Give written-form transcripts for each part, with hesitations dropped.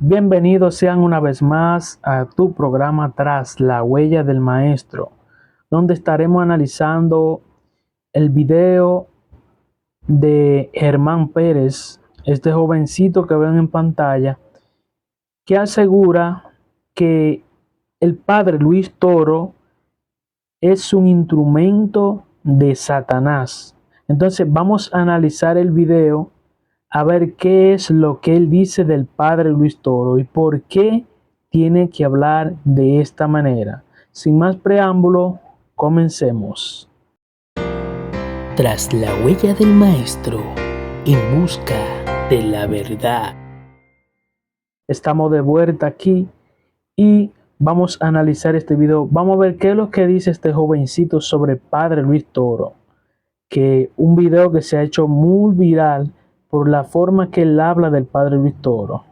Bienvenidos sean una vez más a tu programa Tras la Huella del Maestro, donde estaremos analizando el video de Germán Pérez, este jovencito que ven en pantalla, que asegura que el padre Luis Toro es un instrumento de Satanás. Entonces vamos a analizar el video a ver qué es lo que él dice del padre Luis Toro y por qué tiene que hablar de esta manera. Sin más preámbulo, comencemos. Tras la huella del maestro, en busca de la verdad. Estamos de vuelta aquí y vamos a analizar este video. Vamos a ver qué es lo que dice este jovencito sobre padre Luis Toro, que un video que se ha hecho muy viral por la forma que él habla del padre Luis Toro.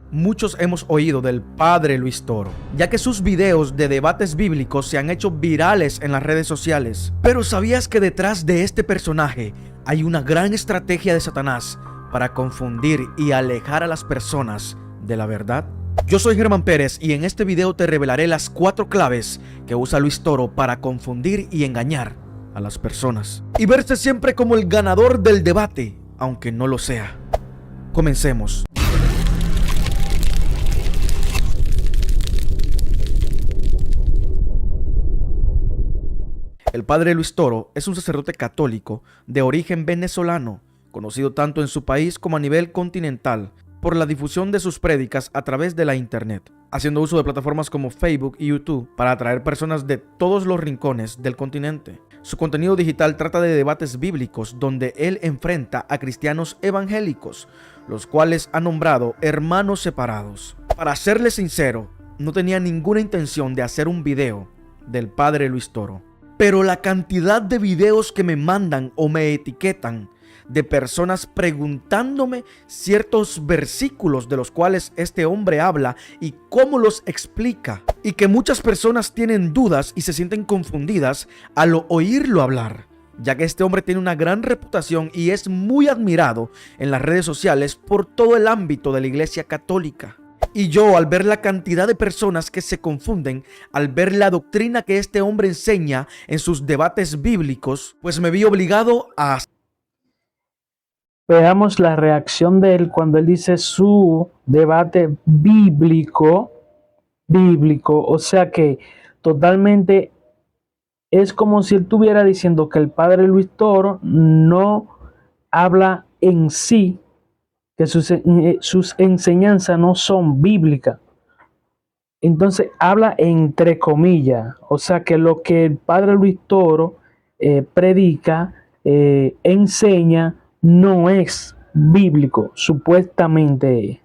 Muchos hemos oído del padre Luis Toro, ya que sus videos de debates bíblicos se han hecho virales en las redes sociales. Pero ¿sabías que detrás de este personaje hay una gran estrategia de Satanás para confundir y alejar a las personas de la verdad? Yo soy Germán Pérez y en este video te revelaré las 4 claves que usa Luis Toro para confundir y engañar a las personas y verse siempre como el ganador del debate, aunque no lo sea. Comencemos. El padre Luis Toro es un sacerdote católico de origen venezolano, conocido tanto en su país como a nivel continental por la difusión de sus prédicas a través de la internet, haciendo uso de plataformas como Facebook y YouTube para atraer personas de todos los rincones del continente. Su contenido digital trata de debates bíblicos donde él enfrenta a cristianos evangélicos, los cuales ha nombrado hermanos separados. Para serle sincero, no tenía ninguna intención de hacer un video del padre Luis Toro. Pero la cantidad de videos que me mandan o me etiquetan de personas preguntándome ciertos versículos de los cuales este hombre habla y cómo los explica, y que muchas personas tienen dudas y se sienten confundidas al oírlo hablar, ya que este hombre tiene una gran reputación y es muy admirado en las redes sociales por todo el ámbito de la Iglesia Católica. Y yo, al ver la cantidad de personas que se confunden, al ver la doctrina que este hombre enseña en sus debates bíblicos, pues me vi obligado a... Veamos la reacción de él cuando él dice su debate bíblico, o sea que totalmente es como si él estuviera diciendo que el padre Luis Toro no habla en sí, que sus enseñanzas no son bíblicas. Entonces habla entre comillas, o sea que lo que el padre Luis Toro predica, enseña, no es bíblico, supuestamente.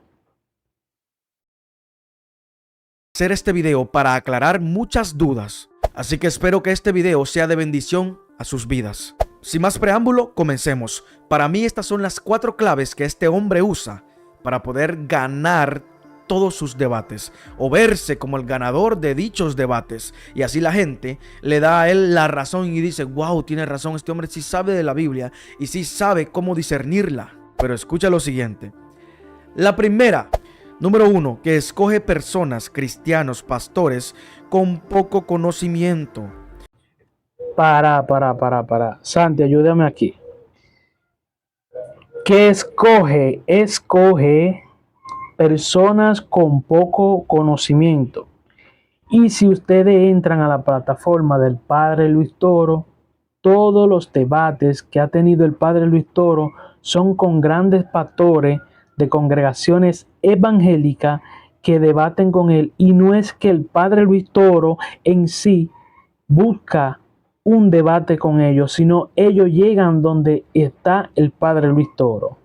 hacer este video para aclarar muchas dudas, así que espero que este video sea de bendición a sus vidas. Sin más preámbulo, comencemos. Para mí estas son las 4 claves que este hombre usa para poder ganar todos sus debates o verse como el ganador de dichos debates, y así la gente le da a él la razón y dice: wow, tiene razón, este hombre sí sabe de la Biblia y sí sabe cómo discernirla. Pero escucha lo siguiente. La primera, número 1, que escoge personas, cristianos, pastores con poco conocimiento. Para. Santi, ayúdame aquí. ¿Qué escoge? Escoge personas con poco conocimiento. Y si ustedes entran a la plataforma del padre Luis Toro, todos los debates que ha tenido el padre Luis Toro son con grandes pastores de congregaciones evangélicas que debaten con él, y no es que el padre Luis Toro en sí busca un debate con ellos, sino ellos llegan donde está el padre Luis Toro.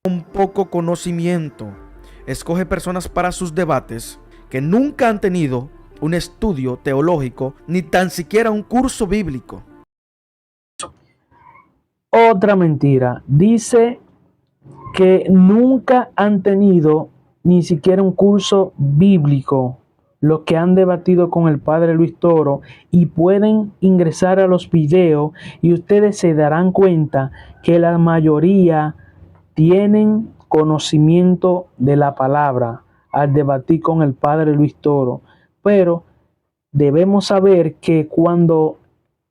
Con poco conocimiento. Escoge personas para sus debates que nunca han tenido un estudio teológico ni tan siquiera un curso bíblico. Otra mentira. Dice que nunca han tenido ni siquiera un curso bíblico los que han debatido con el padre Luis Toro, y pueden ingresar a los videos y ustedes se darán cuenta que la mayoría tienen conocimiento de la palabra al debatir con el padre Luis Toro, pero debemos saber que cuando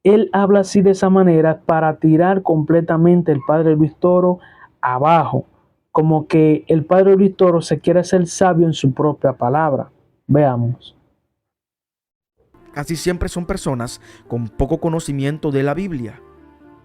él habla así de esa manera para tirar completamente el padre Luis Toro abajo, como que el padre Luis Toro se quiere hacer sabio en su propia palabra. Veamos. Casi siempre son personas con poco conocimiento de la Biblia,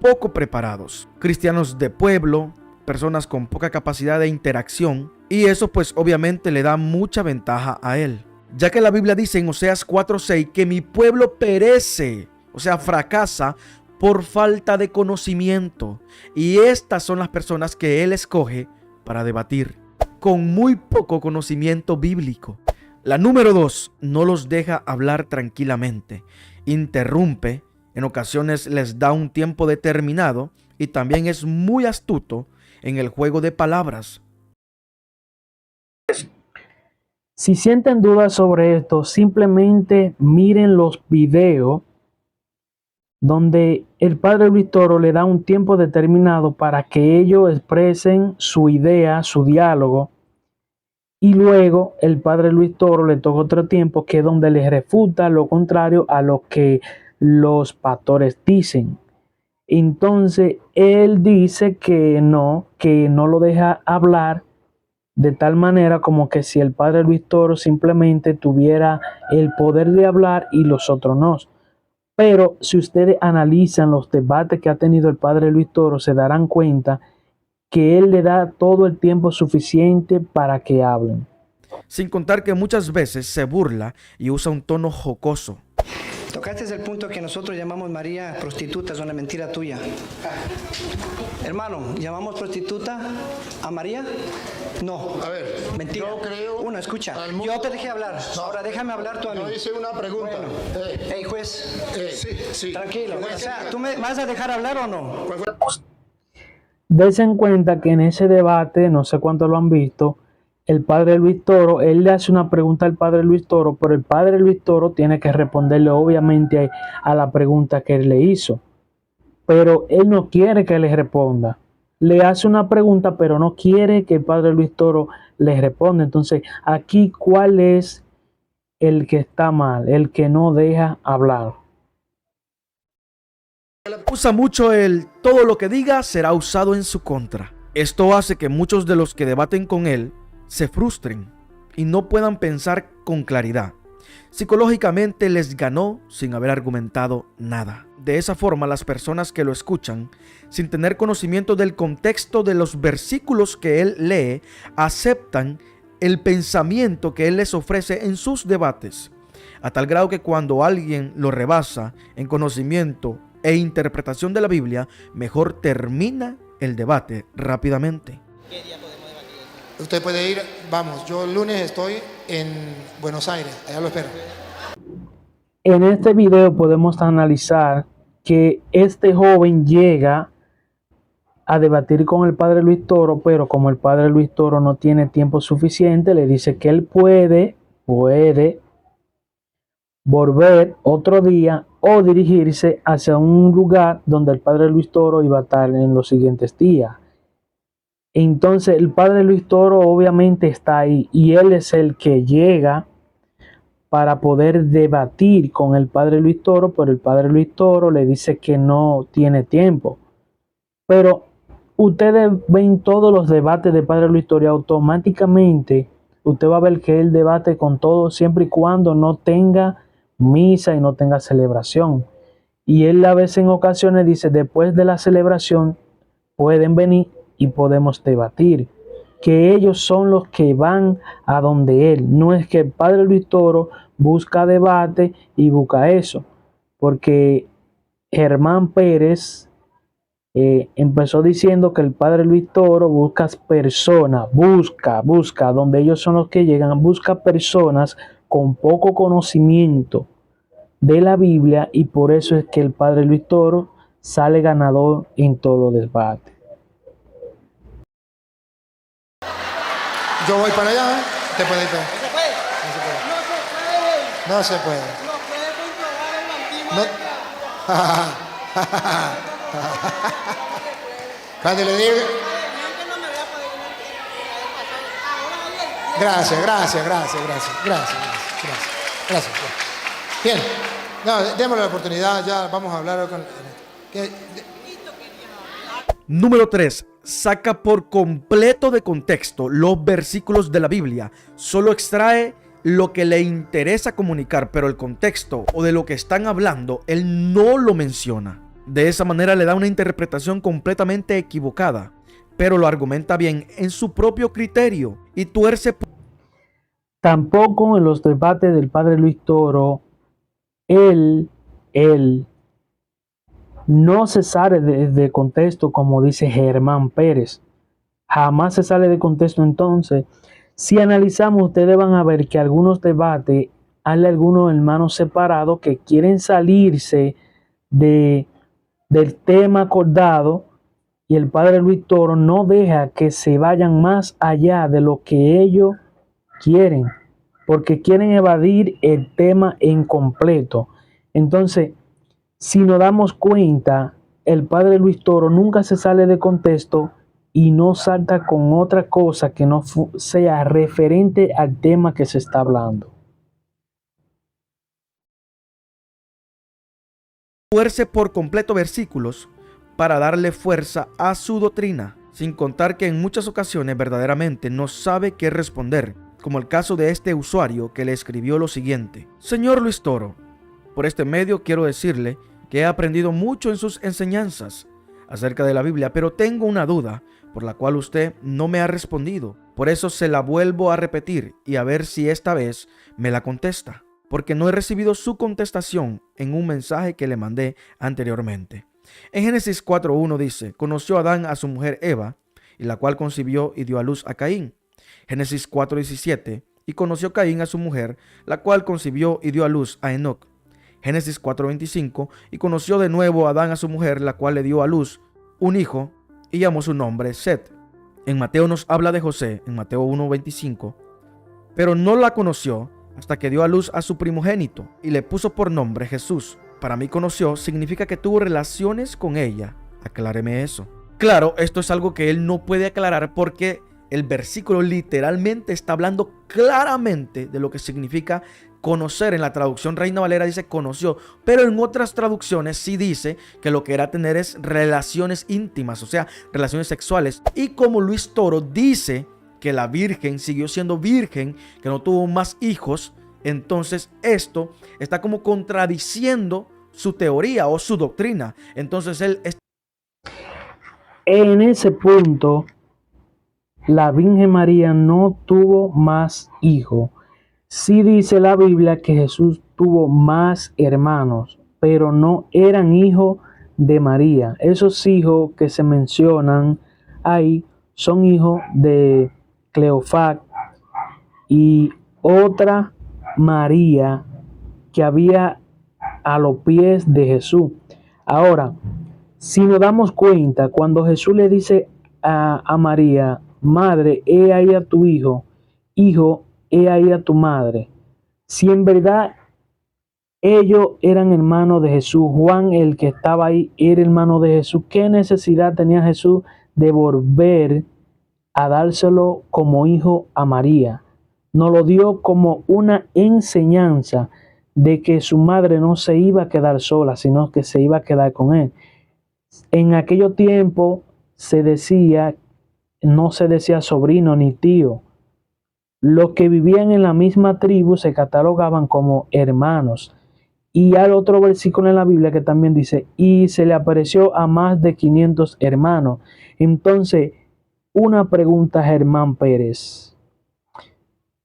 poco preparados, cristianos de pueblo, personas con poca capacidad de interacción, y eso pues obviamente le da mucha ventaja a él, ya que la Biblia dice en Oseas 4:6 que mi pueblo perece, o sea, fracasa por falta de conocimiento, y estas son las personas que él escoge para debatir, con muy poco conocimiento bíblico. La número 2, no los deja hablar tranquilamente, interrumpe, en ocasiones les da un tiempo determinado y también es muy astuto en el juego de palabras. Si sienten dudas sobre esto, simplemente miren los videos donde el padre Luis Toro le da un tiempo determinado para que ellos expresen su idea, su diálogo, y luego el padre Luis Toro le toca otro tiempo que es donde les refuta lo contrario a lo que los pastores dicen. Entonces él dice que no lo deja hablar de tal manera como que si el padre Luis Toro simplemente tuviera el poder de hablar y los otros no. Pero si ustedes analizan los debates que ha tenido el padre Luis Toro, se darán cuenta que él le da todo el tiempo suficiente para que hablen. Sin contar que muchas veces se burla y usa un tono jocoso. Tocaste el punto que nosotros llamamos María prostituta, es una mentira tuya. Hermano, ¿llamamos prostituta a María? No. A ver, mentira. Yo creo... Uno, escucha, yo te dejé hablar, No, ahora déjame hablar tú a mí. Yo hice una pregunta. Bueno. Hey, juez. Sí. Tranquilo. O sea, ¿tú me vas a dejar hablar o no? Dense en cuenta que en ese debate, no sé cuántos lo han visto, el padre Luis Toro, él le hace una pregunta al padre Luis Toro, pero el padre Luis Toro tiene que responderle obviamente a la pregunta que él le hizo. Pero él no quiere que le responda. Le hace una pregunta, pero no quiere que el padre Luis Toro le responda. Entonces, aquí, ¿cuál es el que está mal? El que no deja hablar. Usa mucho el todo lo que diga será usado en su contra. Esto hace que muchos de los que debaten con él se frustren y no puedan pensar con claridad. Psicológicamente les ganó sin haber argumentado nada. De esa forma, las personas que lo escuchan, sin tener conocimiento del contexto de los versículos que él lee, aceptan el pensamiento que él les ofrece en sus debates, a tal grado que cuando alguien lo rebasa en conocimiento e interpretación de la Biblia, mejor termina el debate rápidamente. ¿Qué día podemos debatir? Usted puede ir, vamos, yo el lunes estoy en Buenos Aires, allá lo espero. En este video podemos analizar que este joven llega a debatir con el padre Luis Toro, pero como el padre Luis Toro no tiene tiempo suficiente, le dice que él puede volver otro día o dirigirse hacia un lugar donde el padre Luis Toro iba a estar en los siguientes días. Entonces el padre Luis Toro obviamente está ahí y él es el que llega para poder debatir con el padre Luis Toro, pero el padre Luis Toro le dice que no tiene tiempo. Pero ustedes ven todos los debates del padre Luis Toro y automáticamente usted va a ver que él debate con todo siempre y cuando no tenga misa y no tenga celebración. Y él a veces en ocasiones dice, después de la celebración pueden venir y podemos debatir. Que ellos son los que van a donde él. No es que el padre Luis Toro busca debate y busca eso. Porque Germán Pérez empezó diciendo que el padre Luis Toro busca personas, busca, donde ellos son los que llegan, busca personas con poco conocimiento de la Biblia y por eso es que el padre Luis Toro sale ganador en todos los debates. Yo voy para allá, te puede ir. ¿No se puede? No se puede. No puede comprobar en la antigua. Cuando le diga, Gracias. Bien. No, démosle la oportunidad, ya vamos a hablar con... Número 3. Saca por completo de contexto los versículos de la Biblia. Solo extrae lo que le interesa comunicar, pero el contexto o de lo que están hablando, él no lo menciona. De esa manera le da una interpretación completamente equivocada, pero lo argumenta bien en su propio criterio y tuerce. Tampoco en los debates del padre Luis Toro, él no se sale de contexto, como dice Germán Pérez. Jamás se sale de contexto. Entonces, si analizamos, ustedes van a ver que algunos debates, hay algunos hermanos separados que quieren salirse del tema acordado, y el padre Luis Toro no deja que se vayan más allá de lo que ellos quieren, porque quieren evadir el tema en completo. Entonces, si nos damos cuenta, el padre Luis Toro nunca se sale de contexto y no salta con otra cosa que no sea referente al tema que se está hablando. Tuerce por completo versículos para darle fuerza a su doctrina, sin contar que en muchas ocasiones verdaderamente no sabe qué responder, como el caso de este usuario que le escribió lo siguiente: Señor Luis Toro, por este medio quiero decirle que he aprendido mucho en sus enseñanzas acerca de la Biblia, pero tengo una duda por la cual usted no me ha respondido. Por eso se la vuelvo a repetir y a ver si esta vez me la contesta, porque no he recibido su contestación en un mensaje que le mandé anteriormente. En Génesis 4:1 dice: conoció Adán a su mujer Eva, y la cual concibió y dio a luz a Caín. Génesis 4:17: y conoció Caín a su mujer, la cual concibió y dio a luz a Enoc. Génesis 4:25: y conoció de nuevo Adán a su mujer, la cual le dio a luz un hijo, y llamó su nombre Set. En Mateo nos habla de José, en Mateo 1:25, pero no la conoció hasta que dio a luz a su primogénito, y le puso por nombre Jesús. Para mí conoció significa que tuvo relaciones con ella. Acláreme eso. Claro, esto es algo que él no puede aclarar porque el versículo literalmente está hablando claramente de lo que significa conocer. En la traducción Reina Valera dice conoció, pero en otras traducciones sí dice que lo que era tener es relaciones íntimas, o sea, relaciones sexuales. Y como Luis Toro dice que la virgen siguió siendo virgen, que no tuvo más hijos, entonces esto está como contradiciendo su teoría o su doctrina. Entonces él En ese punto, la Virgen María no tuvo más hijos. Sí dice la Biblia que Jesús tuvo más hermanos, pero no eran hijos de María. Esos hijos que se mencionan ahí son hijos de Cleofás y otra María que había a los pies de Jesús. Ahora, si nos damos cuenta, cuando Jesús le dice a María: madre, he ahí a tu hijo, hijo, he ahí a tu madre. Si en verdad ellos eran hermanos de Jesús, Juan, el que estaba ahí, era hermano de Jesús, ¿qué necesidad tenía Jesús de volver a dárselo como hijo a María? Nos lo dio como una enseñanza de que su madre no se iba a quedar sola, sino que se iba a quedar con él. En aquellos tiempos no se decía sobrino ni tío. Los que vivían en la misma tribu se catalogaban como hermanos. Y hay otro versículo en la Biblia que también dice: y se le apareció a más de 500 hermanos. Entonces, una pregunta, Germán Pérez: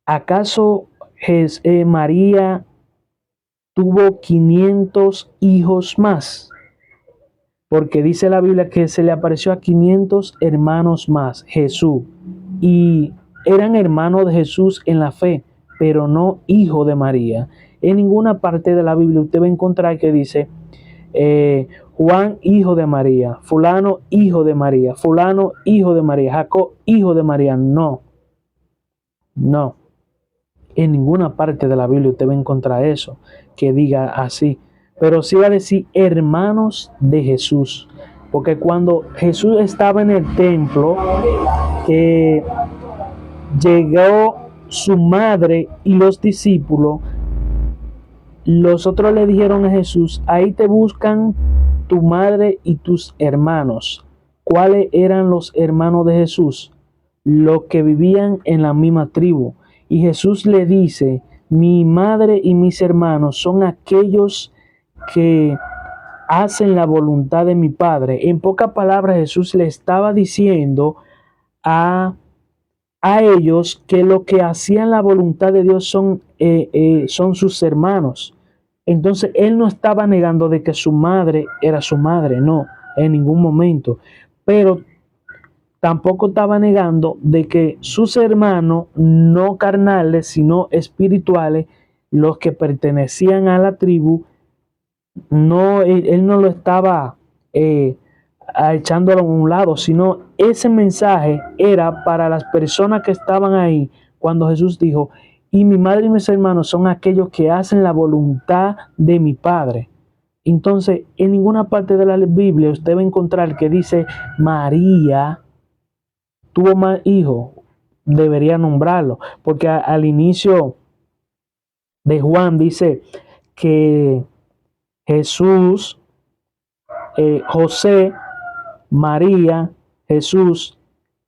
¿acaso María tuvo 500 hijos más? Porque dice la Biblia que se le apareció a 500 hermanos más, Jesús. Y eran hermanos de Jesús en la fe, pero no hijos de María. En ninguna parte de la Biblia usted va a encontrar que dice Juan, hijo de María, fulano, hijo de María, fulano, hijo de María, Jacob, hijo de María. No. En ninguna parte de la Biblia usted va a encontrar eso, que diga así. Pero sí va a decir hermanos de Jesús. Porque cuando Jesús estaba en el templo, que llegó su madre y los discípulos, los otros le dijeron a Jesús, ahí te buscan tu madre y tus hermanos. ¿Cuáles eran los hermanos de Jesús? Los que vivían en la misma tribu. Y Jesús le dice, mi madre y mis hermanos son aquellos que hacen la voluntad de mi Padre. En pocas palabras, Jesús le estaba diciendo a ellos que lo que hacían la voluntad de Dios son sus hermanos. Entonces él no estaba negando de que su madre era su madre, no, en ningún momento. Pero tampoco estaba negando de que sus hermanos, no carnales, sino espirituales, los que pertenecían a la tribu, no, él no lo estaba echándolo a un lado, sino ese mensaje era para las personas que estaban ahí cuando Jesús dijo, y mi madre y mis hermanos son aquellos que hacen la voluntad de mi Padre. Entonces, en ninguna parte de la Biblia usted va a encontrar que dice María tuvo más hijos. Debería nombrarlo, porque al inicio de Juan dice que Jesús, José, María, Jesús,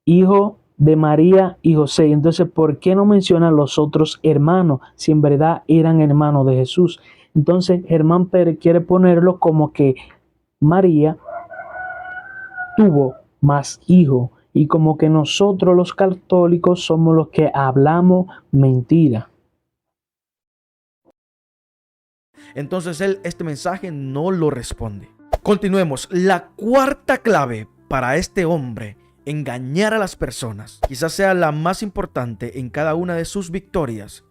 hijo de María y José. Entonces, ¿por qué no mencionan los otros hermanos si en verdad eran hermanos de Jesús? Entonces, Germán Pérez quiere ponerlo como que María tuvo más hijos y como que nosotros los católicos somos los que hablamos mentira. Entonces él este mensaje no lo responde. Continuemos. La cuarta clave para este hombre engañar a las personas, quizás sea la más importante en cada una de sus victorias,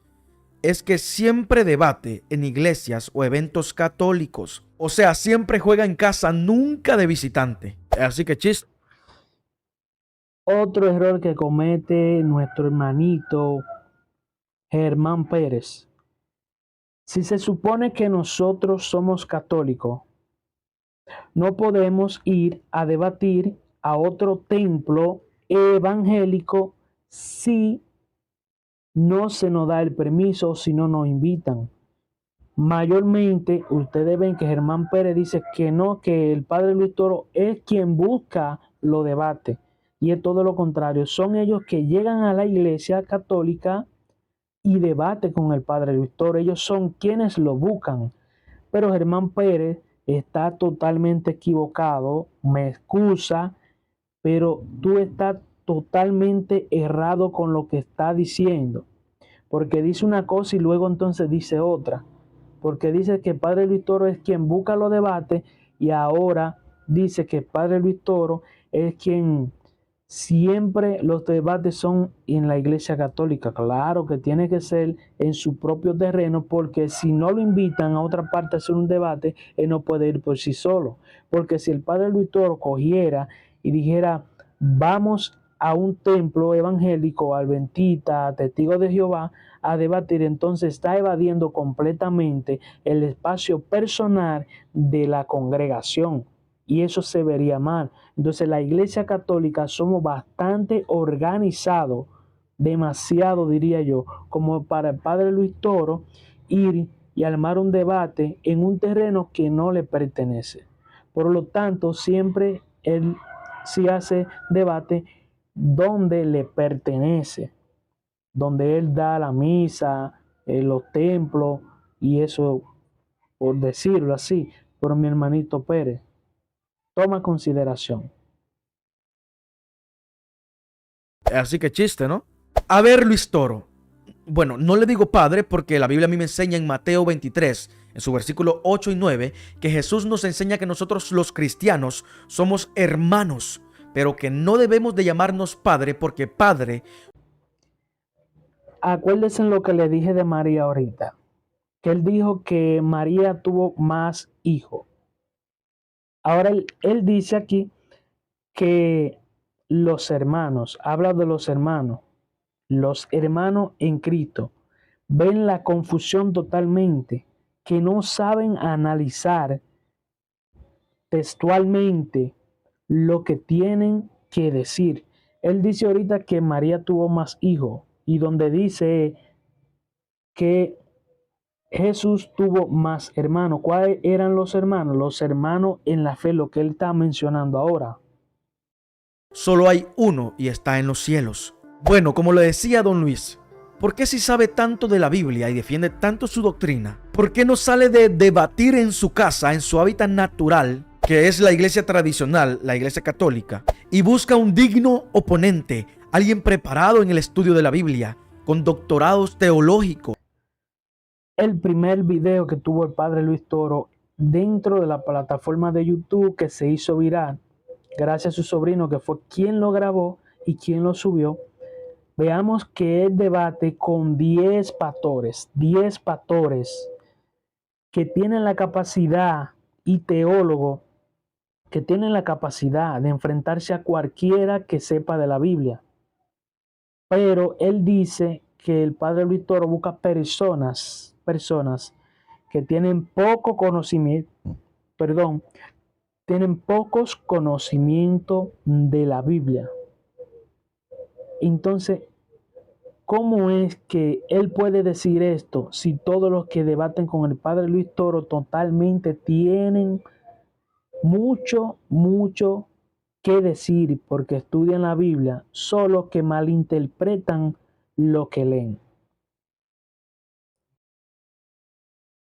es que siempre debate en iglesias o eventos católicos. O sea, siempre juega en casa, nunca de visitante. Así que chiste. Otro error que comete nuestro hermanito Germán Pérez. Si se supone que nosotros somos católicos, no podemos ir a debatir a otro templo evangélico si no se nos da el permiso, si no nos invitan. Mayormente, ustedes ven que Germán Pérez dice que no, que el padre Luis Toro es quien busca los debates. Y es todo lo contrario. Son ellos que llegan a la iglesia católica y debaten con el padre Luis Toro. Ellos son quienes lo buscan. Pero Germán Pérez está totalmente equivocado. Me excusa, pero tú estás totalmente errado con lo que está diciendo. Porque dice una cosa y luego entonces dice otra. Porque dice que Padre Luis Toro es quien busca los debates y ahora dice que Padre Luis Toro es quien siempre los debates son en la Iglesia Católica. Claro que tiene que ser en su propio terreno, porque si no lo invitan a otra parte a hacer un debate, él no puede ir por sí solo. Porque si el Padre Luis Toro cogiera y dijera, vamos a un templo evangélico, adventista, testigo de Jehová, a debatir, entonces está evadiendo completamente el espacio personal de la congregación. Y eso se vería mal. Entonces la Iglesia Católica somos bastante organizados, demasiado diría yo, como para el Padre Luis Toro ir y armar un debate en un terreno que no le pertenece. Por lo tanto, siempre él sí hace debate donde le pertenece, donde él da la misa, los templos y eso, por decirlo así. Pero mi hermanito Pérez, toma consideración. Así que chiste, ¿no? A ver, Luis Toro. Bueno, no le digo padre porque la Biblia a mí me enseña en Mateo 23, en su versículo 8 y 9, que Jesús nos enseña que nosotros los cristianos somos hermanos, pero que no debemos de llamarnos padre porque padre... Acuérdense en lo que le dije de María ahorita, que él dijo que María tuvo más hijos. Ahora él dice aquí que los hermanos, habla de los hermanos en Cristo, ven la confusión totalmente, que no saben analizar textualmente lo que tienen que decir. Él dice ahorita que María tuvo más hijos. y donde dice que Jesús tuvo más hermanos. ¿Cuáles eran los hermanos? Los hermanos en la fe, lo que él está mencionando ahora. Solo hay uno y está en los cielos. Bueno, como lo decía don Luis, ¿por qué si sabe tanto de la Biblia y defiende tanto su doctrina? ¿Por qué no sale de debatir en su casa, en su hábitat natural, que es la iglesia tradicional, la iglesia católica, y busca un digno oponente, alguien preparado en el estudio de la Biblia, con doctorados teológicos? El primer video que tuvo el padre Luis Toro dentro de la plataforma de YouTube, que se hizo viral gracias a su sobrino, que fue quien lo grabó y quien lo subió, veamos que él debate con 10 pastores que tienen la capacidad, y teólogos que tienen la capacidad de enfrentarse a cualquiera que sepa de la Biblia. Pero él dice que el padre Luis Toro busca personas que tienen poco conocimiento, tienen pocos conocimientos de la Biblia. Entonces, ¿cómo es que él puede decir esto si todos los que debaten con el padre Luis Toro totalmente tienen mucho que decir porque estudian la Biblia, solo que malinterpretan lo que leen?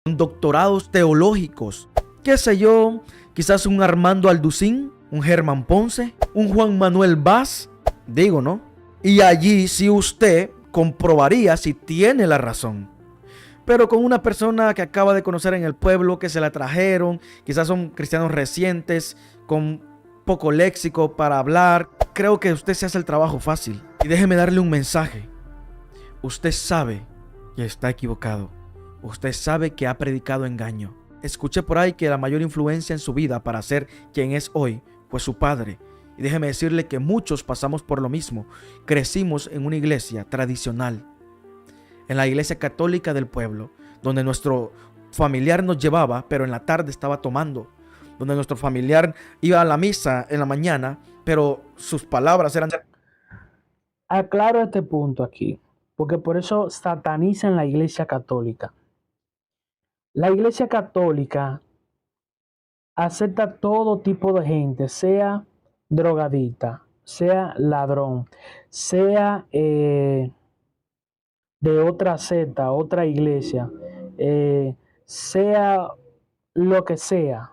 Con doctorados teológicos, qué sé yo, quizás un Armando Alducín, un Germán Ponce, un Juan Manuel Vaz, digo, ¿no? Y allí sí usted comprobaría si tiene la razón. Pero con una persona que acaba de conocer en el pueblo, que se la trajeron, quizás son cristianos recientes, con poco léxico para hablar, creo que usted se hace el trabajo fácil. Y déjeme darle un mensaje. Usted sabe que está equivocado. Usted sabe que ha predicado engaño. Escuché por ahí que la mayor influencia en su vida para ser quien es hoy fue su padre. Y déjeme decirle que muchos pasamos por lo mismo. Crecimos en una iglesia tradicional, en la iglesia católica del pueblo, donde nuestro familiar nos llevaba, pero en la tarde estaba tomando. Donde nuestro familiar iba a la misa en la mañana, pero sus palabras eran... Aclaro este punto aquí, porque por eso satanizan la iglesia católica. La iglesia católica acepta todo tipo de gente, sea drogadita, sea ladrón, sea de otra secta, otra iglesia, sea lo que sea,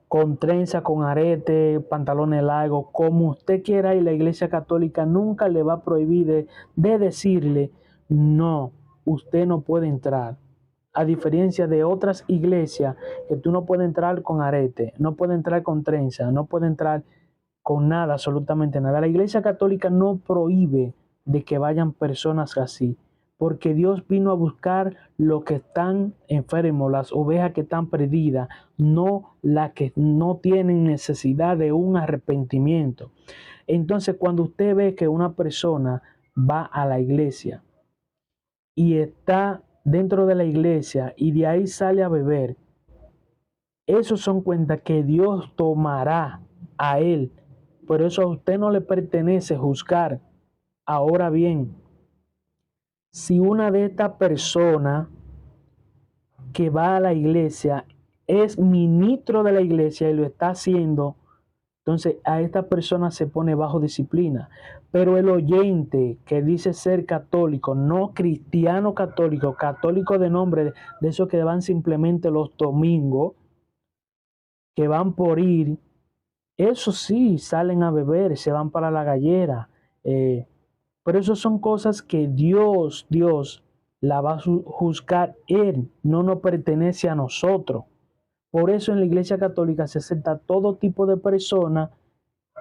con trenza, con arete, pantalones largos, como usted quiera, y la iglesia católica nunca le va a prohibir de decirle, no, usted no puede entrar. A diferencia de otras iglesias, que tú no puedes entrar con arete, no puedes entrar con trenza, no puedes entrar con nada, absolutamente nada. La iglesia católica no prohíbe de que vayan personas así, porque Dios vino a buscar los que están enfermos, las ovejas que están perdidas, no las que no tienen necesidad de un arrepentimiento. Entonces, cuando usted ve que una persona va a la iglesia y está dentro de la iglesia y de ahí sale a beber, esos son cuentas que Dios tomará a él, pero eso a usted no le pertenece juzgar. Ahora bien, si una de estas personas que va a la iglesia es ministro de la iglesia y lo está haciendo, entonces a esta persona se pone bajo disciplina. Pero el oyente que dice ser católico, no cristiano católico, católico de nombre, de esos que van simplemente los domingos, que van por ir, eso sí, salen a beber, se van para la gallera. Pero eso son cosas que Dios la va a juzgar Él, no nos pertenece a nosotros. Por eso en la iglesia católica se acepta todo tipo de personas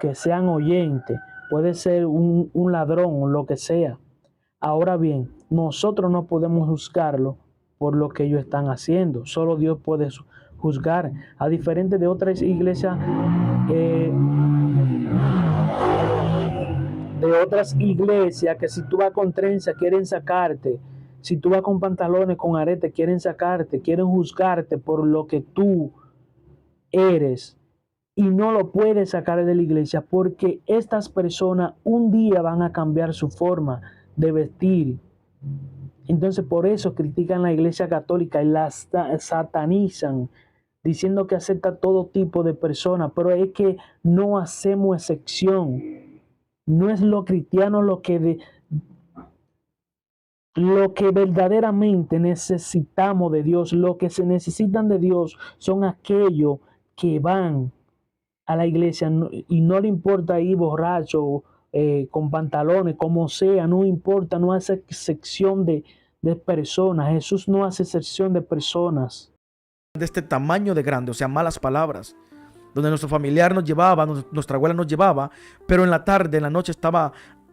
que sean oyentes. Puede ser un ladrón o lo que sea. Ahora bien, nosotros no podemos juzgarlo por lo que ellos están haciendo. Solo Dios puede juzgar. A diferencia de otras iglesias, que si tú vas con trenza quieren sacarte. Si tú vas con pantalones, con arete, quieren sacarte, quieren juzgarte por lo que tú eres. Y no lo puedes sacar de la iglesia porque estas personas un día van a cambiar su forma de vestir. Entonces por eso critican la Iglesia Católica y la satanizan, diciendo que acepta todo tipo de personas, pero es que no hacemos excepción. No es lo cristiano lo que verdaderamente necesitamos de Dios. Lo que se necesitan de Dios son aquellos que van a la iglesia y no le importa ir borracho, con pantalones, como sea, no importa, no hace excepción de personas. Jesús no hace excepción de personas. De este tamaño de grande, o sea, malas palabras, donde nuestro familiar nos llevaba, nuestra abuela nos llevaba, pero en la tarde, en la noche estaba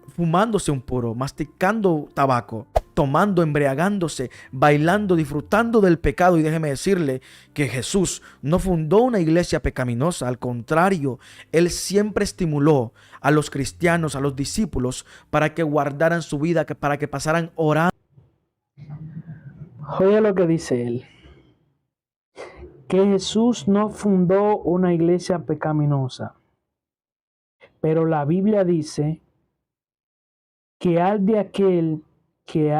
fumándose un puro, masticando tabaco, tomando, embriagándose, bailando, disfrutando del pecado. Y déjeme decirle que Jesús no fundó una iglesia pecaminosa, al contrario, Él siempre estimuló a los cristianos, a los discípulos, para que guardaran su vida, para que pasaran orando. Oye lo que dice él, que Jesús no fundó una iglesia pecaminosa, pero la Biblia dice que al de aquel que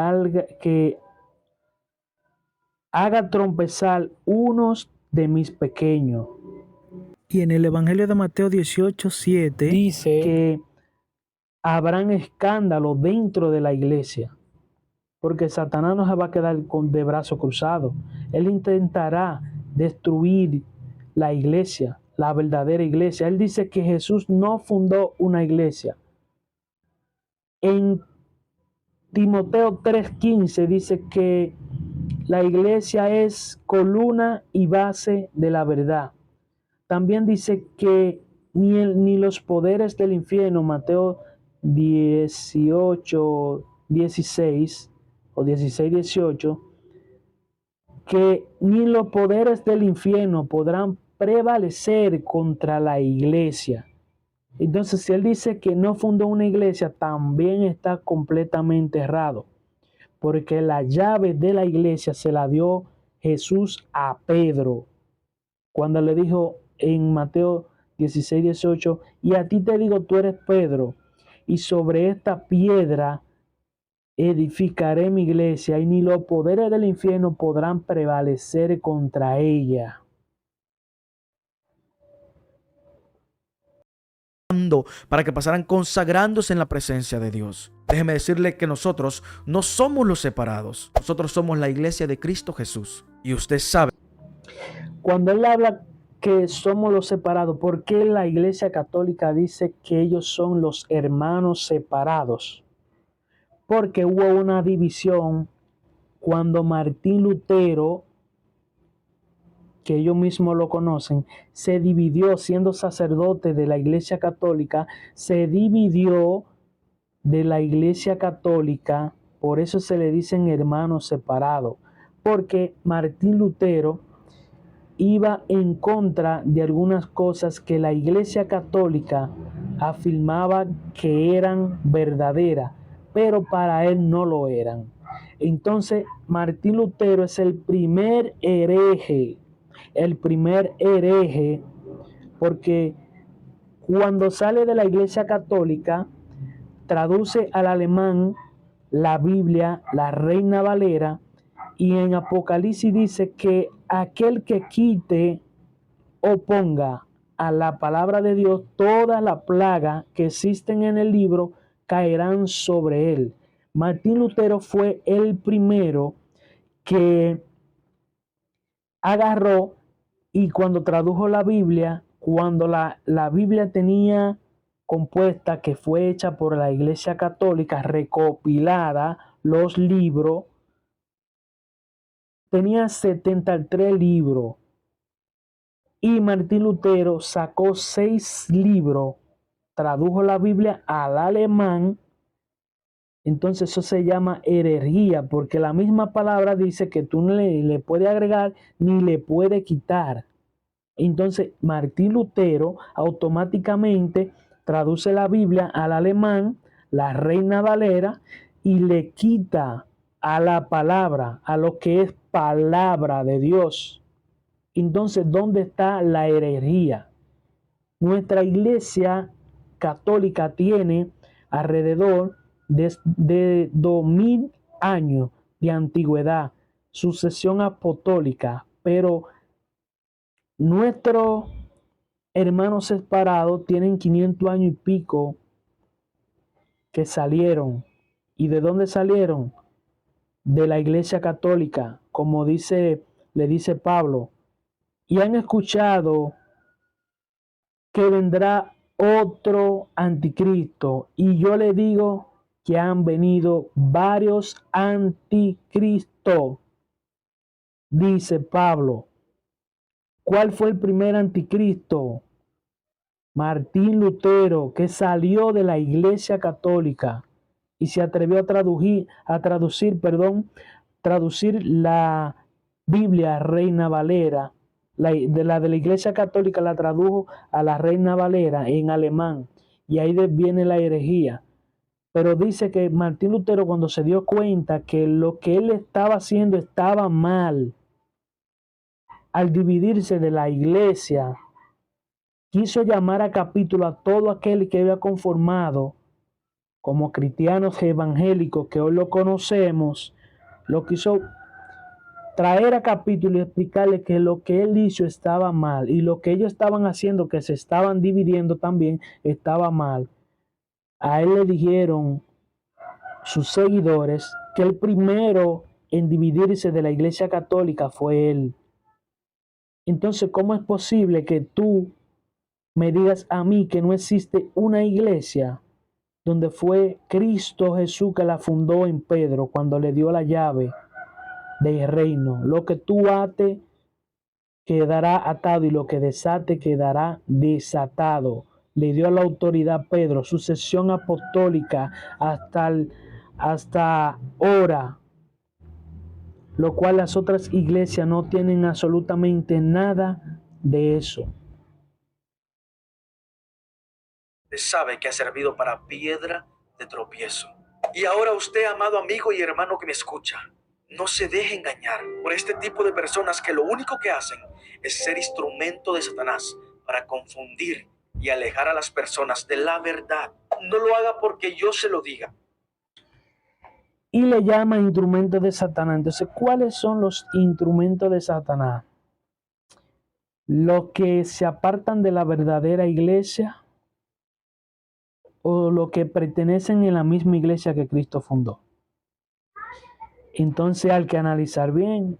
haga trompezar unos de mis pequeños. Y en el Evangelio de Mateo 18:7 dice que habrán escándalo dentro de la iglesia, porque Satanás no se va a quedar de brazos cruzados. Él intentará destruir la iglesia, la verdadera iglesia. Él dice que Jesús no fundó una iglesia. En Timoteo 3:15 dice que la iglesia es columna y base de la verdad. También dice que ni los poderes del infierno, Mateo 18:16 o 16:18, que ni los poderes del infierno podrán prevalecer contra la iglesia. Entonces, si él dice que no fundó una iglesia, también está completamente errado, porque la llave de la iglesia se la dio Jesús a Pedro, cuando le dijo en Mateo 16:18, y a ti te digo, tú eres Pedro, y sobre esta piedra edificaré mi iglesia, y ni los poderes del infierno podrán prevalecer contra ella. Para que pasaran consagrándose en la presencia de Dios. Déjeme decirle que nosotros no somos los separados. Nosotros somos la iglesia de Cristo Jesús. Y usted sabe. Cuando él habla que somos los separados, ¿por qué la iglesia católica dice que ellos son los hermanos separados? Porque hubo una división cuando Martín Lutero, que ellos mismos lo conocen, se dividió siendo sacerdote de la iglesia católica, se dividió de la iglesia católica, por eso se le dicen hermanos separados, porque Martín Lutero iba en contra de algunas cosas que la iglesia católica afirmaba que eran verdaderas, pero para él no lo eran. Entonces Martín Lutero es el primer hereje, porque cuando sale de la iglesia católica, traduce al alemán la Biblia, la Reina Valera, y en Apocalipsis dice que aquel que quite o ponga a la palabra de Dios, toda la plaga que existen en el libro caerán sobre él. Martín Lutero fue el primero que agarró y cuando tradujo la Biblia, cuando la Biblia tenía compuesta, que fue hecha por la Iglesia Católica, recopilada, los libros, tenía 73 libros. Y Martín Lutero sacó 6 libros, tradujo la Biblia al alemán. Entonces eso se llama herejía, porque la misma palabra dice que tú no le puedes agregar ni le puedes quitar. Entonces Martín Lutero automáticamente traduce la Biblia al alemán, la Reina Valera, y le quita a la palabra, a lo que es palabra de Dios. Entonces, ¿dónde está la herejía? Nuestra iglesia católica tiene alrededor de 2000 años de antigüedad, sucesión apostólica, pero nuestros hermanos separados tienen 500 años y pico que salieron. ¿Y de dónde salieron? De la Iglesia Católica, como le dice Pablo. Y han escuchado que vendrá otro anticristo. Y yo le digo que han venido varios anticristos, dice Pablo. ¿Cuál fue el primer anticristo? Martín Lutero, que salió de la Iglesia Católica y se atrevió a traducir la Biblia Reina Valera. De la Iglesia Católica la tradujo a la Reina Valera en alemán, y ahí viene la herejía. Pero dice que Martín Lutero, cuando se dio cuenta que lo que él estaba haciendo estaba mal, al dividirse de la iglesia, quiso llamar a capítulo a todo aquel que había conformado como cristianos evangélicos que hoy lo conocemos. Lo quiso traer a capítulo y explicarle que lo que él hizo estaba mal, y lo que ellos estaban haciendo, que se estaban dividiendo también, estaba mal. A él le dijeron sus seguidores que el primero en dividirse de la Iglesia Católica fue él. Entonces, ¿cómo es posible que tú me digas a mí que no existe una iglesia donde fue Cristo Jesús que la fundó en Pedro cuando le dio la llave del reino? Lo que tú ates quedará atado, y lo que desate quedará desatado. Le dio la autoridad a Pedro, sucesión apostólica hasta ahora, lo cual las otras iglesias no tienen absolutamente nada de eso. Sabe que ha servido para piedra de tropiezo. Y ahora usted, amado amigo y hermano que me escucha, no se deje engañar por este tipo de personas que lo único que hacen es ser instrumento de Satanás para confundir y alejar a las personas de la verdad. No lo haga porque yo se lo diga. Y le llama instrumentos de Satanás. Entonces, ¿cuáles son los instrumentos de Satanás? Los que se apartan de la verdadera iglesia, o los que pertenecen en la misma iglesia que Cristo fundó. Entonces hay que analizar bien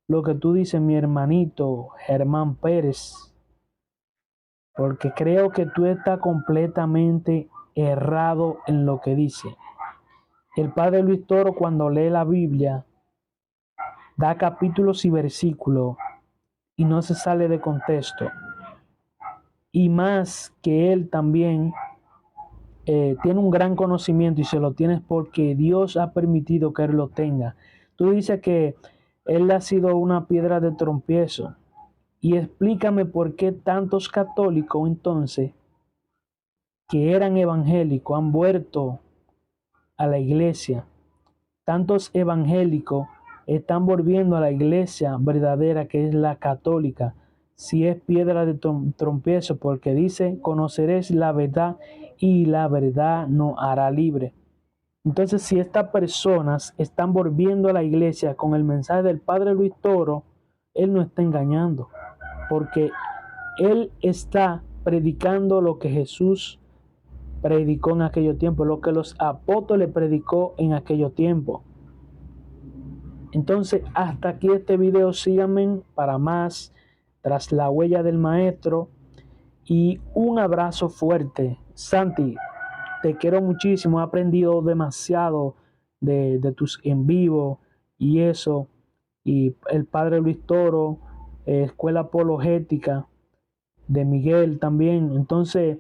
lo que tú dices, mi hermanito Germán Pérez, porque creo que tú estás completamente errado en lo que dice. El padre Luis Toro, cuando lee la Biblia, da capítulos y versículos y no se sale de contexto. Y más que él también tiene un gran conocimiento, y se lo tienes porque Dios ha permitido que él lo tenga. Tú dices que él ha sido una piedra de tropiezo, y explícame por qué tantos católicos entonces que eran evangélicos han vuelto a la iglesia. Tantos evangélicos están volviendo a la iglesia verdadera, que es la católica, si es piedra de tropiezo, porque dice: conoceréis la verdad y la verdad nos hará libre. Entonces, si estas personas están volviendo a la iglesia con el mensaje del padre Luis Toro, él no está engañando, porque él está predicando lo que Jesús predicó en aquellos tiempos, lo que los apóstoles predicó en aquellos tiempos. Entonces, hasta aquí este video. Síganme para más Tras la Huella del Maestro, y un abrazo fuerte. Santi, te quiero muchísimo, he aprendido demasiado de tus en vivo y eso, y el padre Luis Toro, Escuela Apologética de Miguel también. Entonces,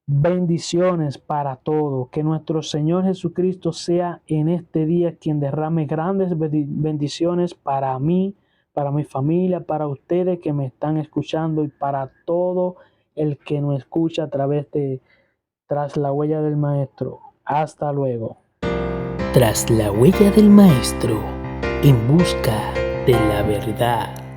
bendiciones para todos. Que nuestro Señor Jesucristo sea en este día quien derrame grandes bendiciones para mí, para mi familia, para ustedes que me están escuchando, y para todo el que nos escucha a través de Tras la Huella del Maestro. Hasta luego. Tras la Huella del Maestro, en busca de la verdad.